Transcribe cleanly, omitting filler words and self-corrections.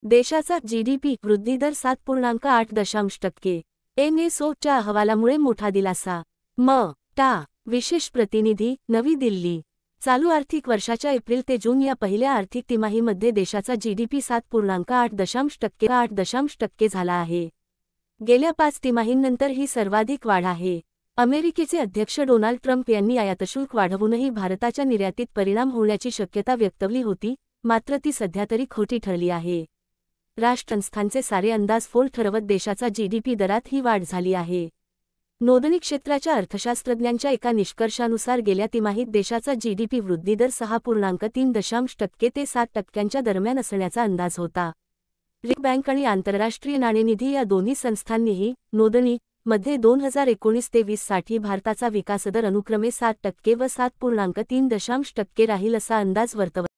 देशाचा जीडीपी वृद्धिदर 7.8%. NSO-च्या अहवालामुळे मोठा दिलासा. टा. विशेष प्रतिनिधी, नवी दिल्ली. चालू आर्थिक वर्षाच्या एप्रिल ते जून या पहिल्या आर्थिक तिमाहीमध्ये देशाचा जीडीपी 7.8% झाला आहे. गेल्या 5 तिमाहींनंतर ही सर्वाधिक वाढ आहे. अमेरिकेचे अध्यक्ष डोनाल्ड ट्रम्प यांनी आयातशुल्क वाढवूनही भारताच्या निर्यातीत परिणाम होण्याची शक्यता व्यक्तवली होती, मात्र ती सध्या तरी खोटी ठरली आहे. राष्ट्रसंस्थांचे सारे अंदाज फोल ठरवत देशाचा जीडीपी दरात ही वाढ झाली आहे. नोंदणी क्षेत्राच्या अर्थशास्त्रज्ञांच्या एका निष्कर्षानुसार गेल्या तिमाहीत देशाचा जीडीपी वृद्धिदर 6.3% ते 7% दरम्यान असण्याचा अंदाज होता. रिझर्व्ह बँक आणि आंतरराष्ट्रीय नाणेनिधी या दोन्ही संस्थांनीही नोंदणी मध्ये 2019 ते 20 साठी भारताचा विकासदर अनुक्रमे 7% व 7.3% राहील असा अंदाज वर्तवला.